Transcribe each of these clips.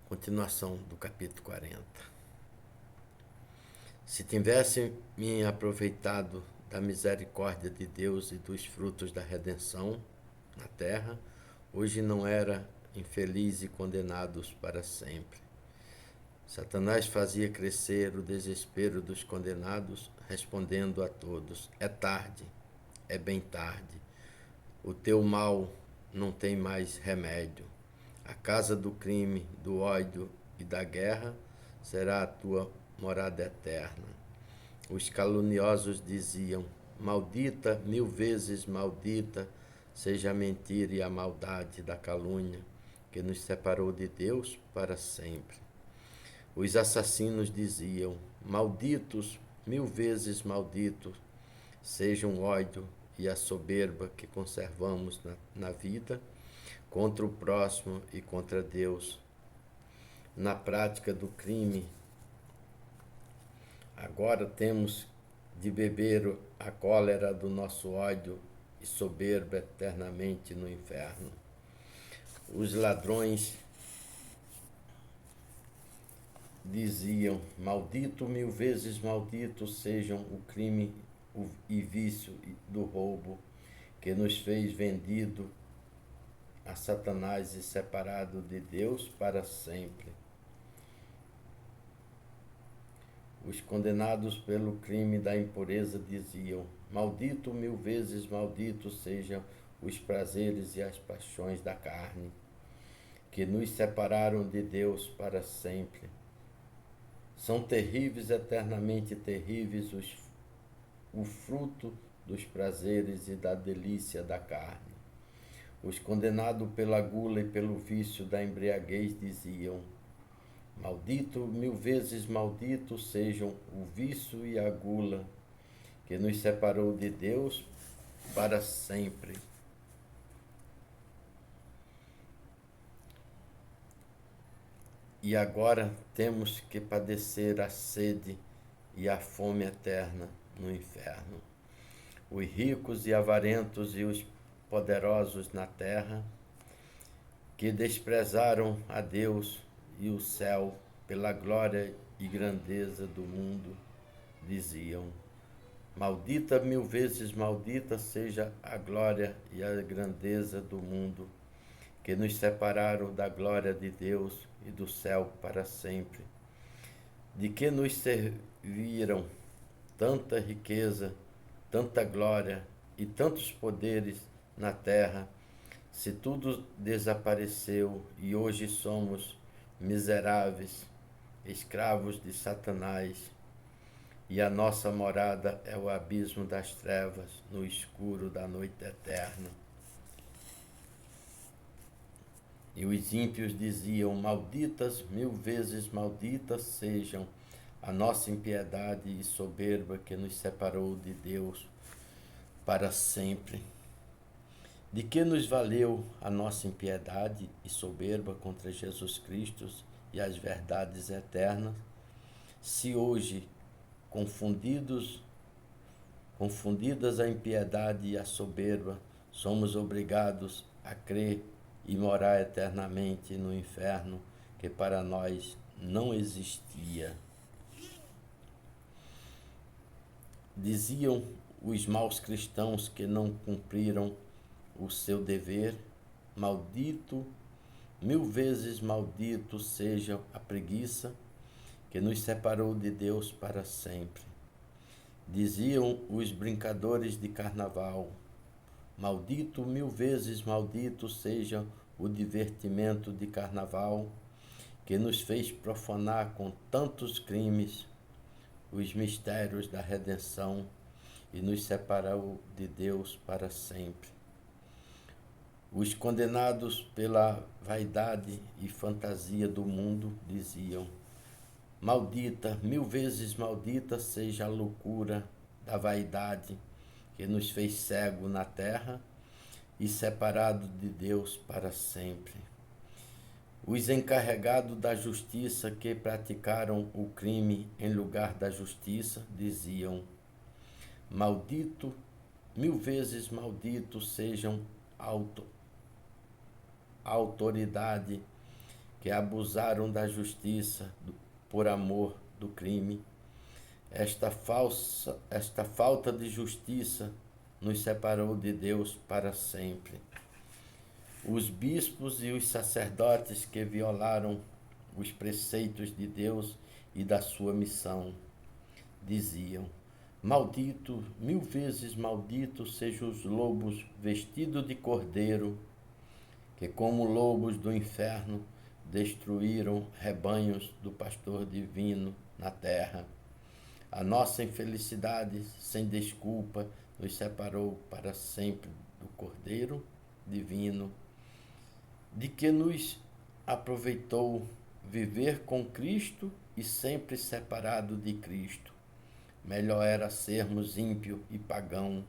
Continuação do capítulo 40. Se tivesse me aproveitado da misericórdia de Deus e dos frutos da redenção na terra, hoje não era infeliz e condenados para sempre. Satanás fazia crescer o desespero dos condenados, respondendo a todos: é tarde, é bem tarde. O teu mal não tem mais remédio. A casa do crime, do ódio e da guerra será a tua morada eterna. Os caluniosos diziam: maldita, 1000 vezes maldita, seja a mentira e a maldade da calúnia, que nos separou de Deus para sempre. Os assassinos diziam: malditos, 1000 vezes malditos, sejam o ódio e a soberba que conservamos na vida, contra o próximo e contra Deus. Na prática do crime, agora temos de beber a cólera do nosso ódio e soberba eternamente no inferno. Os ladrões diziam: maldito, 1000 vezes maldito sejam o crime e vício do roubo, que nos fez vendido a Satanás e separado de Deus para sempre. Os condenados pelo crime da impureza diziam: maldito, 1000 vezes maldito sejam os prazeres e as paixões da carne, que nos separaram de Deus para sempre. São terríveis, eternamente terríveis, o fruto dos prazeres e da delícia da carne. Os condenados pela gula e pelo vício da embriaguez diziam: maldito, 1000 vezes maldito sejam o vício e a gula, que nos separou de Deus para sempre. E agora temos que padecer a sede e a fome eterna no inferno. Os ricos e avarentos e os poderosos na terra, que desprezaram a Deus e o céu pela glória e grandeza do mundo, diziam: maldita, 1000 vezes maldita seja a glória e a grandeza do mundo, que nos separaram da glória de Deus e do céu para sempre. De que nos serviram tanta riqueza, tanta glória e tantos poderes na terra, se tudo desapareceu e hoje somos miseráveis, escravos de Satanás, e a nossa morada é o abismo das trevas, no escuro da noite eterna. E os ímpios diziam: malditas, 1000 vezes malditas sejam a nossa impiedade e soberba, que nos separou de Deus para sempre. De que nos valeu a nossa impiedade e soberba contra Jesus Cristo e as verdades eternas, se hoje, confundidas a impiedade e a soberba, somos obrigados a crer e morar eternamente no inferno, que para nós não existia. Diziam os maus cristãos que não cumpriram o seu dever: maldito, 1000 vezes maldito seja a preguiça, que nos separou de Deus para sempre. Diziam os brincadores de carnaval: maldito, 1000 vezes maldito seja o divertimento de carnaval, que nos fez profanar com tantos crimes os mistérios da redenção e nos separou de Deus para sempre. Os condenados pela vaidade e fantasia do mundo diziam: maldita, 1000 vezes maldita seja a loucura da vaidade, que nos fez cego na terra e separado de Deus para sempre. Os encarregados da justiça, que praticaram o crime em lugar da justiça, diziam: maldito, 1000 vezes maldito sejam a autoridade que abusaram da justiça por amor do crime. Esta falta de justiça nos separou de Deus para sempre. Os bispos e os sacerdotes que violaram os preceitos de Deus e da sua missão diziam: maldito, 1000 vezes maldito sejam os lobos vestidos de cordeiro, que como lobos do inferno destruíram rebanhos do pastor divino na terra. A nossa infelicidade sem desculpa nos separou para sempre do Cordeiro divino. De que nos aproveitou viver com Cristo e sempre separado de Cristo? Melhor era sermos ímpio e pagão,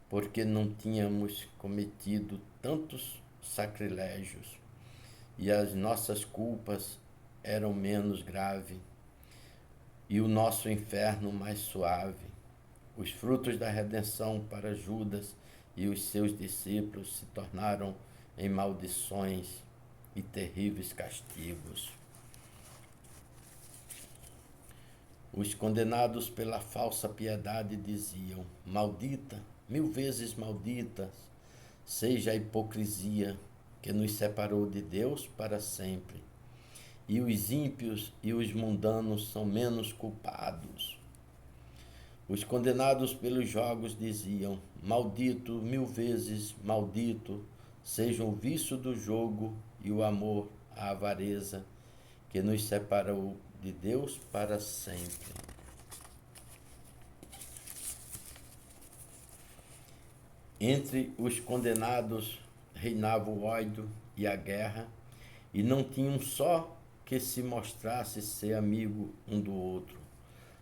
porque não tínhamos cometido tantos sacrilégios e as nossas culpas eram menos graves e o nosso inferno mais suave. Os frutos da redenção para Judas e os seus discípulos se tornaram em maldições e terríveis castigos. Os condenados pela falsa piedade diziam: maldita, 1000 vezes maldita, seja a hipocrisia que nos separou de Deus para sempre. E os ímpios e os mundanos são menos culpados. Os condenados pelos jogos diziam: maldito, 1000 vezes maldito, seja o vício do jogo e o amor à avareza, que nos separou de Deus para sempre. Entre os condenados reinava o ódio e a guerra, e não tinha um só que se mostrasse ser amigo um do outro.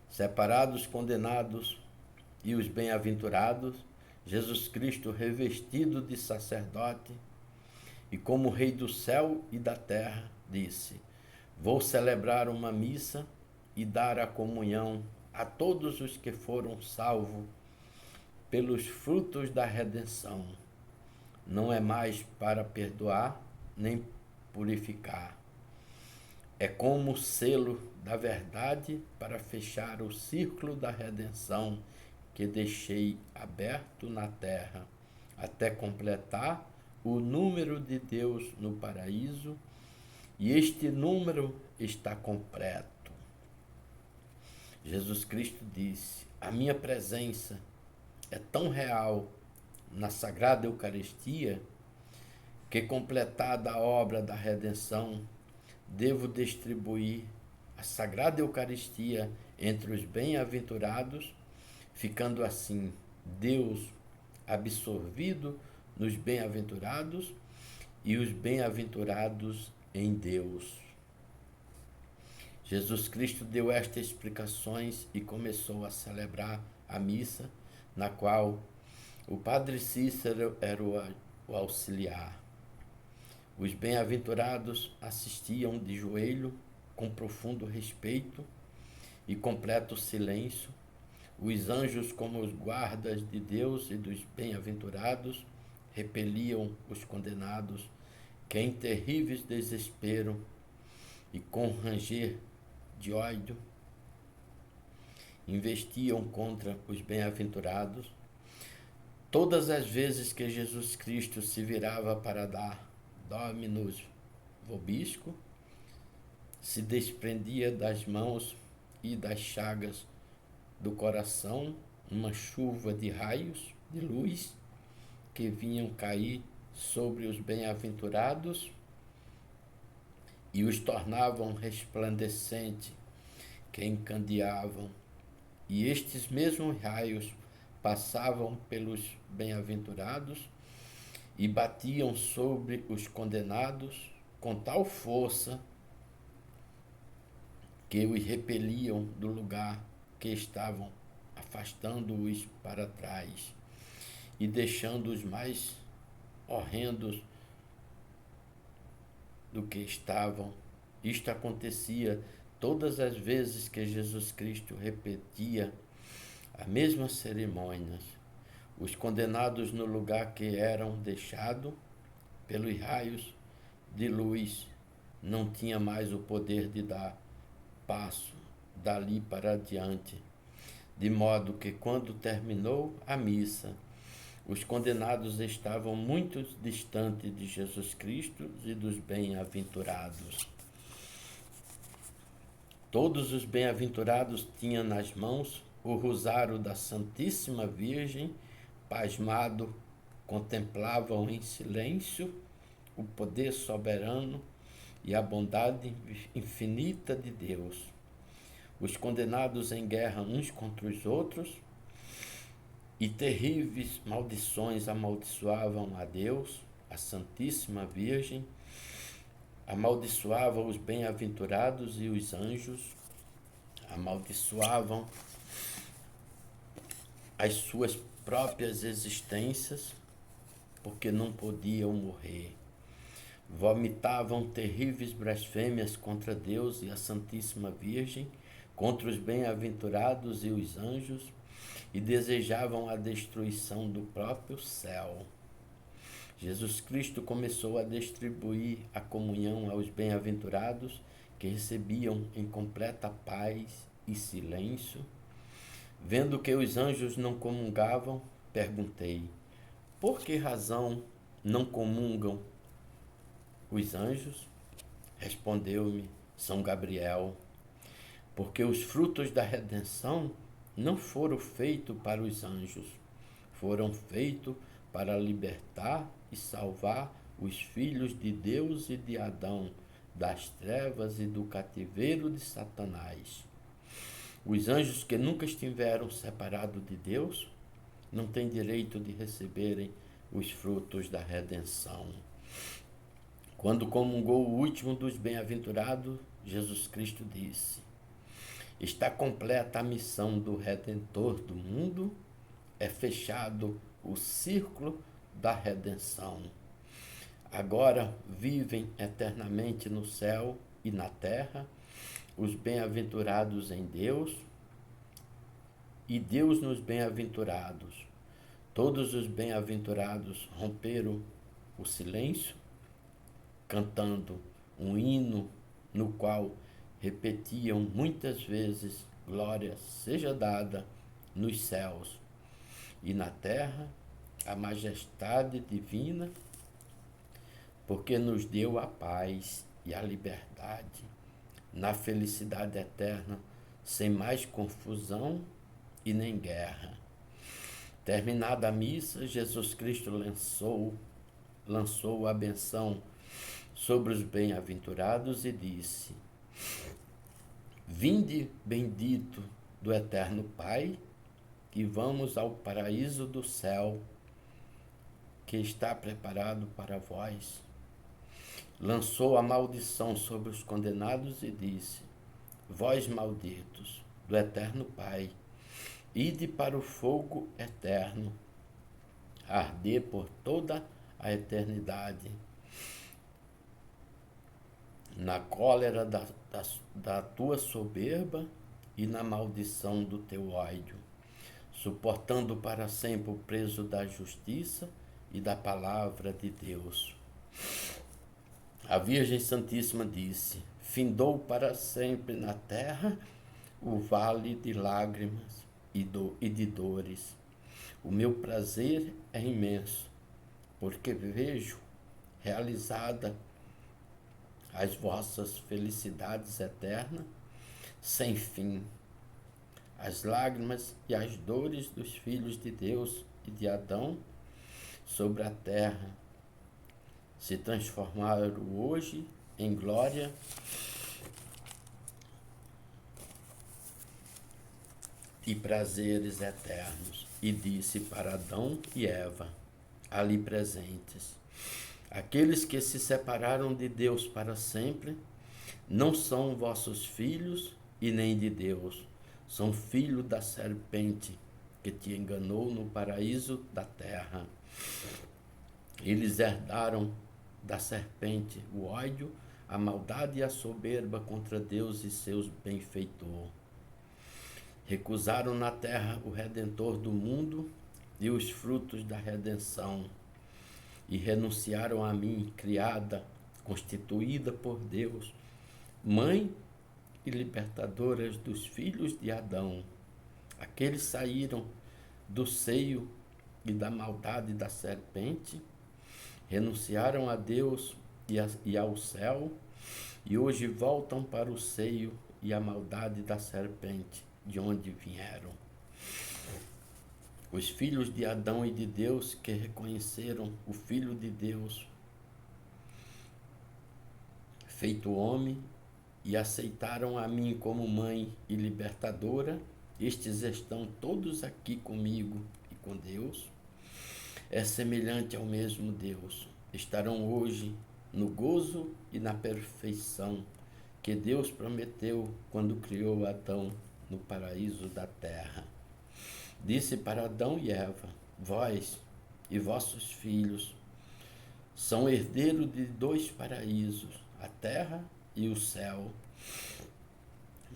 Separados, condenados e os bem-aventurados, Jesus Cristo, revestido de sacerdote e como Rei do céu e da terra, disse: vou celebrar uma missa e dar a comunhão a todos os que foram salvos pelos frutos da redenção. Não é mais para perdoar nem purificar. É como o selo da verdade para fechar o círculo da redenção que deixei aberto na terra, até completar o número de Deus no paraíso, e este número está completo. Jesus Cristo disse: a minha presença é tão real na Sagrada Eucaristia que, completada a obra da redenção, devo distribuir a Sagrada Eucaristia entre os bem-aventurados, ficando assim Deus absorvido nos bem-aventurados e os bem-aventurados em Deus. Jesus Cristo deu estas explicações e começou a celebrar a missa, na qual o Padre Cícero era o auxiliar. Os bem-aventurados assistiam de joelho, com profundo respeito e completo silêncio. Os anjos, como os guardas de Deus e dos bem-aventurados, repeliam os condenados, que em terríveis desespero e com ranger de ódio investiam contra os bem-aventurados. Todas as vezes que Jesus Cristo se virava para dar Dominus vobisco, se desprendia das mãos e das chagas do coração uma chuva de raios de luz que vinham cair sobre os bem-aventurados e os tornavam resplandecentes, que encandeavam. E estes mesmos raios passavam pelos bem-aventurados e batiam sobre os condenados com tal força que os repeliam do lugar que estavam, afastando-os para trás e deixando-os mais horrendos do que estavam. Isto acontecia todas as vezes que Jesus Cristo repetia a mesma cerimônia. Os condenados no lugar que eram deixados pelos raios de luz não tinha mais o poder de dar passo dali para diante, de modo que quando terminou a missa, os condenados estavam muito distantes de Jesus Cristo e dos bem-aventurados. Todos os bem-aventurados tinham nas mãos o rosário da Santíssima Virgem, pasmado, contemplavam em silêncio o poder soberano e a bondade infinita de Deus. Os condenados em guerra uns contra os outros, e terríveis maldições amaldiçoavam a Deus, a Santíssima Virgem, amaldiçoavam os bem-aventurados e os anjos, amaldiçoavam as suas próprias existências, porque não podiam morrer. Vomitavam terríveis blasfêmias contra Deus e a Santíssima Virgem, contra os bem-aventurados e os anjos, e desejavam a destruição do próprio céu. Jesus Cristo começou a distribuir a comunhão aos bem-aventurados, que recebiam em completa paz e silêncio. Vendo que os anjos não comungavam, perguntei: por que razão não comungam os anjos? Respondeu-me São Gabriel: porque os frutos da redenção não foram feitos para os anjos, foram feitos para libertar e salvar os filhos de Deus e de Adão das trevas e do cativeiro de Satanás. Os anjos que nunca estiveram separados de Deus não têm direito de receberem os frutos da redenção. Quando comungou o último dos bem-aventurados, Jesus Cristo disse: está completa a missão do Redentor do mundo, é fechado o círculo da redenção. Agora vivem eternamente no céu e na terra os bem-aventurados em Deus e Deus nos bem-aventurados. Todos os bem-aventurados romperam o silêncio, cantando um hino no qual repetiam muitas vezes: glória seja dada nos céus e na terra a majestade divina, porque nos deu a paz e a liberdade, na felicidade eterna, sem mais confusão e nem guerra. Terminada a missa, Jesus Cristo lançou a benção sobre os bem-aventurados e disse: vinde, bendito do eterno Pai, e vamos ao paraíso do céu, que está preparado para vós. Lançou a maldição sobre os condenados e disse: vós malditos do eterno Pai, ide para o fogo eterno, arder por toda a eternidade, na cólera da tua soberba e na maldição do teu ódio, suportando para sempre o peso da justiça e da palavra de Deus. A Virgem Santíssima disse: findou para sempre na terra o vale de lágrimas e de dores. O meu prazer é imenso, porque vejo realizada as vossas felicidades eternas, sem fim. As lágrimas e as dores dos filhos de Deus e de Adão sobre a terra se transformaram hoje em glória e prazeres eternos. E disse para Adão e Eva, ali presentes: aqueles que se separaram de Deus para sempre não são vossos filhos e nem de Deus, são filhos da serpente que te enganou no paraíso da terra. Eles herdaram da serpente o ódio, a maldade e a soberba contra Deus e seus benfeitores. Recusaram na terra o Redentor do mundo e os frutos da redenção, e renunciaram a mim, criada constituída por Deus, mãe e libertadora dos filhos de Adão. Aqueles saíram do seio e da maldade da serpente, renunciaram a Deus e ao céu, e hoje voltam para o seio e a maldade da serpente, de onde vieram. Os filhos de Adão e de Deus que reconheceram o Filho de Deus, feito homem, e aceitaram a mim como mãe e libertadora, estes estão todos aqui comigo e com Deus. É semelhante ao mesmo Deus. Estarão hoje no gozo e na perfeição que Deus prometeu quando criou Adão no paraíso da terra. Disse para Adão e Eva: vós e vossos filhos são herdeiros de 2 paraísos, a terra e o céu,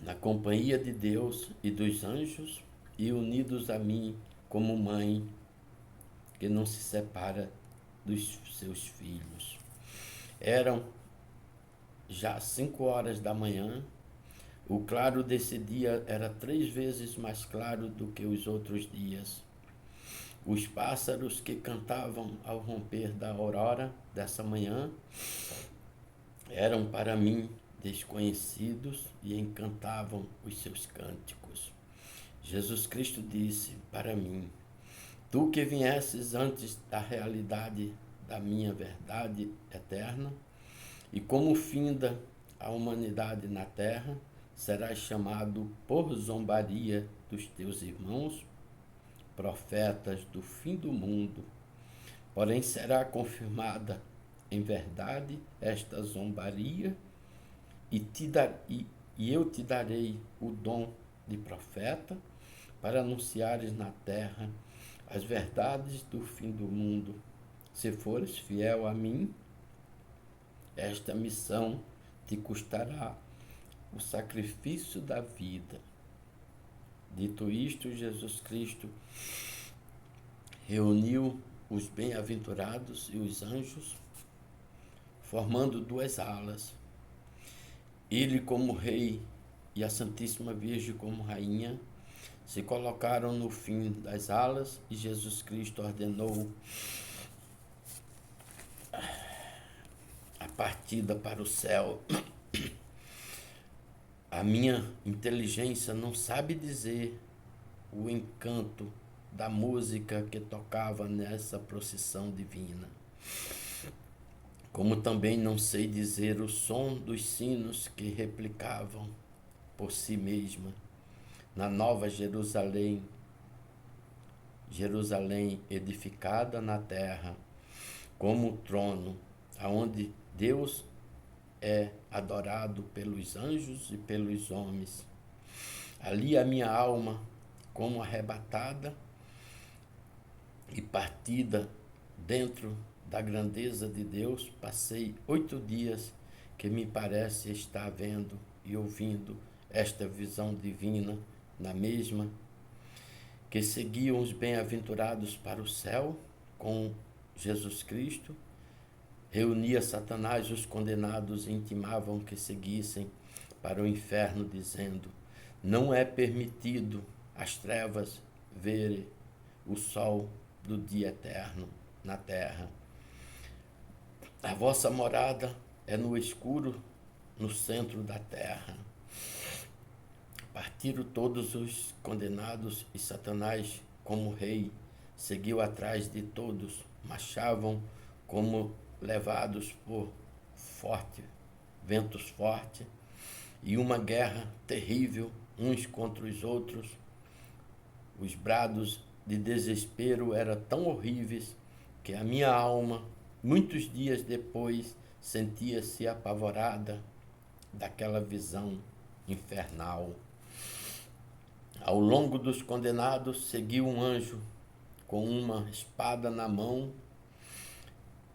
na companhia de Deus e dos anjos, e unidos a mim como mãe, que não se separa dos seus filhos. Eram já 5 horas da manhã. O claro desse dia era 3 vezes mais claro do que os outros dias. Os pássaros que cantavam ao romper da aurora dessa manhã eram para mim desconhecidos e encantavam os seus cânticos. Jesus Cristo disse para mim: tu que viesses antes da realidade da minha verdade eterna, e como finda a humanidade na terra, serás chamado por zombaria dos teus irmãos, profetas do fim do mundo. Porém será confirmada em verdade esta zombaria, e eu te darei o dom de profeta, para anunciares na terra as verdades do fim do mundo. Se fores fiel a mim, esta missão te custará o sacrifício da vida. Dito isto, Jesus Cristo reuniu os bem-aventurados e os anjos, formando 2 alas. Ele como rei e a Santíssima Virgem como rainha se colocaram no fim das alas, e Jesus Cristo ordenou a partida para o céu. A minha inteligência não sabe dizer o encanto da música que tocava nessa procissão divina, como também não sei dizer o som dos sinos que replicavam por si mesma na nova Jerusalém, Jerusalém edificada na terra, como o trono, aonde Deus é adorado pelos anjos e pelos homens. Ali a minha alma, como arrebatada e partida dentro da grandeza de Deus, passei 8 dias que me parece estar vendo e ouvindo esta visão divina, na mesma que seguiam os bem-aventurados para o céu com Jesus Cristo. Reunia Satanás os condenados e intimavam que seguissem para o inferno, dizendo: não é permitido às trevas verem o sol do dia eterno na terra. A vossa morada é no escuro, no centro da terra. Partiram todos os condenados e Satanás, como rei, seguiu atrás de todos, marchavam como levados por ventos fortes, e uma guerra terrível uns contra os outros. Os brados de desespero eram tão horríveis que a minha alma, muitos dias depois, sentia-se apavorada daquela visão infernal. Ao longo dos condenados seguiu um anjo com uma espada na mão.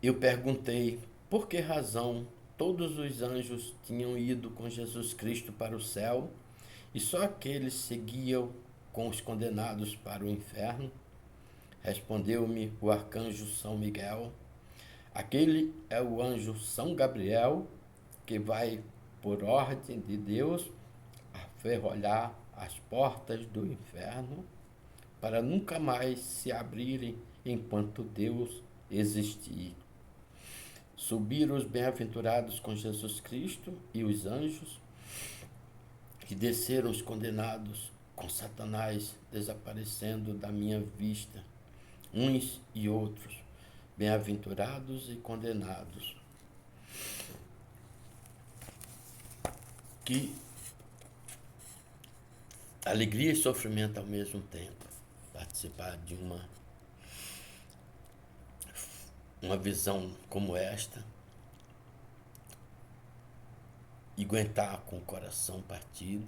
Eu perguntei por que razão todos os anjos tinham ido com Jesus Cristo para o céu e só aqueles seguiam com os condenados para o inferno. Respondeu-me o arcanjo São Miguel: Aquele é o anjo São Gabriel que vai, por ordem de Deus, aferrolhar as portas do inferno para nunca mais se abrirem enquanto Deus existir. Subiram os bem-aventurados com Jesus Cristo e os anjos, e desceram os condenados com Satanás desaparecendo da minha vista, uns e outros, bem-aventurados e condenados. Que alegria e sofrimento ao mesmo tempo, participar de uma visão como esta e aguentar com o coração partido,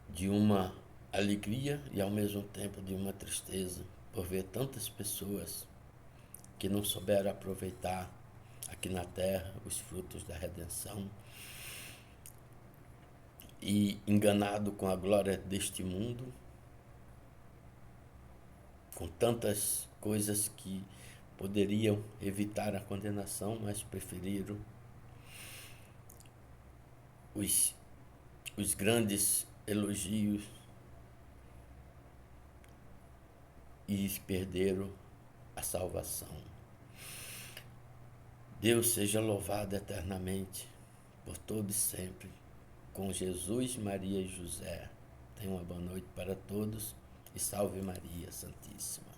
de uma alegria e ao mesmo tempo de uma tristeza por ver tantas pessoas que não souberam aproveitar aqui na terra os frutos da redenção e enganado com a glória deste mundo, com tantas coisas que poderiam evitar a condenação, mas preferiram os grandes elogios e perderam a salvação. Deus seja louvado eternamente, por todo e sempre, com Jesus, Maria e José. Tenha uma boa noite para todos e salve Maria Santíssima.